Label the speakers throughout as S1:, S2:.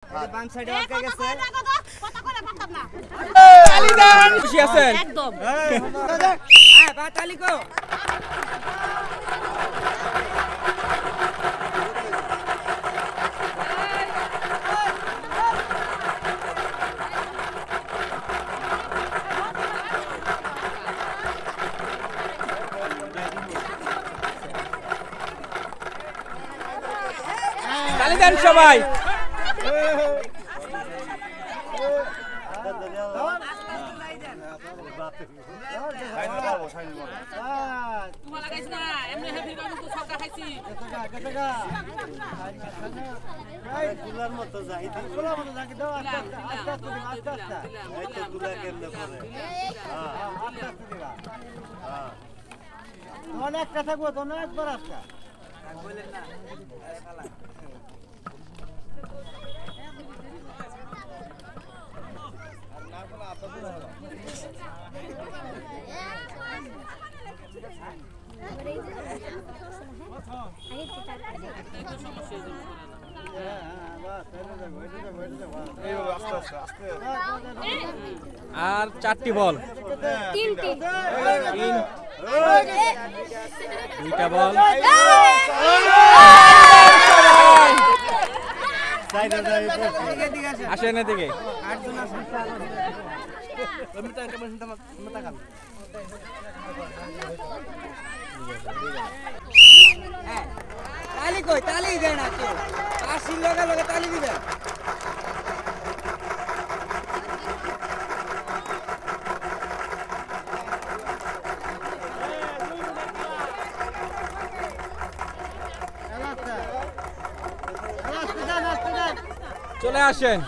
S1: বাম সাইডে আটকে গেছে
S2: কথা কইলে পারতাম না
S3: তালি দেন খুশি আছেন
S2: একদম
S1: হ্যাঁ বা তালি কো
S3: তালি দেন সবাই
S2: তোমার লাগাইছ না এমনি হেভি গান তো সবটা খাইছি
S1: গুলার মতো যাই দি গুলার মতো যাকে দাও আস্তে আস্তে এই তো গুলা কেমনে করে হ্যাঁ আস্তে আস্তে দিবা হ্যাঁ অনেক কথা কো তো অনেক বড় আস্তে বলেন না শালা আর না বলা আপদ না হলো
S3: আর 4টি বল
S2: 3টি
S3: দুইটা বল আসেন এদিকে
S1: তালি কই তালি দেন না তো আসি লগা লগা তালি দিবেন
S3: চলে আসেন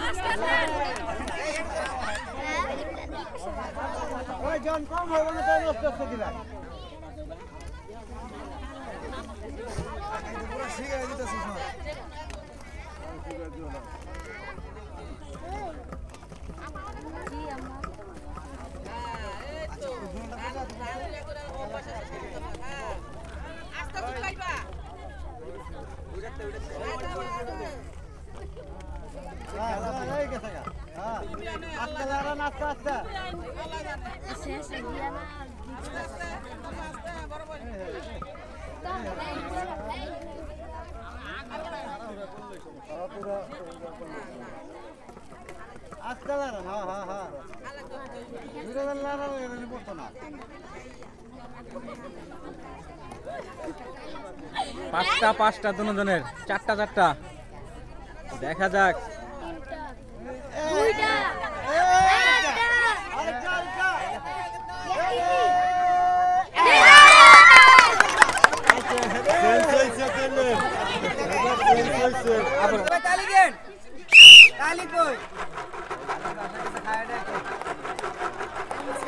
S1: ওই জন কম হবে না তো নষ্ট করে দিবেন পুরো শিখাই দিতেছিস না
S3: পাঁচটা দুজনের চারটা দেখা যাক
S1: তালি কই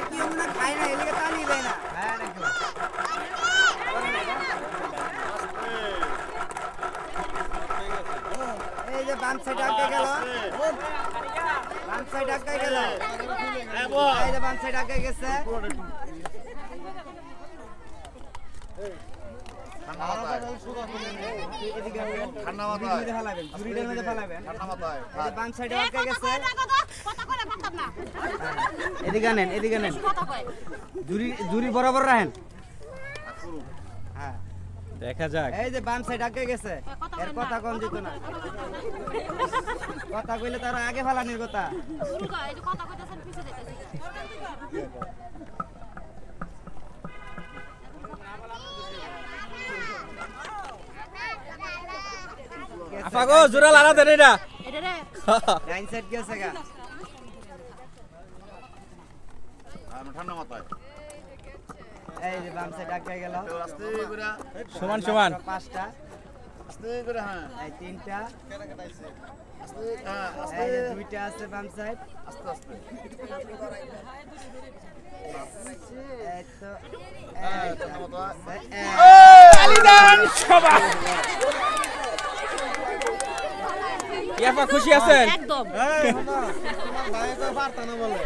S1: কি আমরা খাই না এলিগে তালি দেয় না এই যে বাম সাইড আগে গেল বাম সাইড আগে গেল এই যে বাম সাইড আগে গেছে
S4: ঠান্ডা মাথায়
S1: জুরিটার মধ্যে ফেলাবেন
S4: ঠান্ডা মাথায়
S1: বাম সাইডে আটকে গেছে
S2: কথা কইলে পারতাম না
S1: এদিকে নেন
S2: কথা কয়
S1: জুরি বরাবর রাখেন হ্যাঁ
S3: দেখা যাক
S1: এই যে বাম সাইড আটকে গেছে এর কথা কম যেত না কথা কইলে তারা আগে ফেলানির কথা
S2: ভুল কয় এই যে কথা কইতাছেন পিছে যাইতাছি
S3: আফা গো জোরা লারা দেন এটা
S2: এটা রে
S1: ডাইন সাইড গেছে গা
S4: ঠান্ডা মাথায়
S1: এই যে বাম সাইড আটকে গেল
S4: আস্তে করে
S3: সমান
S1: পাঁচটা
S4: আস্তে করে হ্যাঁ
S1: এই তিনটা
S4: আস্তে হ্যাঁ আস্তে
S1: এই যে দুইটা আছে বাম সাইড
S4: আস্তে আস্তে
S1: এই তো
S4: ঠান্ডা মাথায়
S3: তালি দেন সবাই ইয়াফা খুশি আছেন
S2: একদম
S1: ভাই তো পারতা না বলে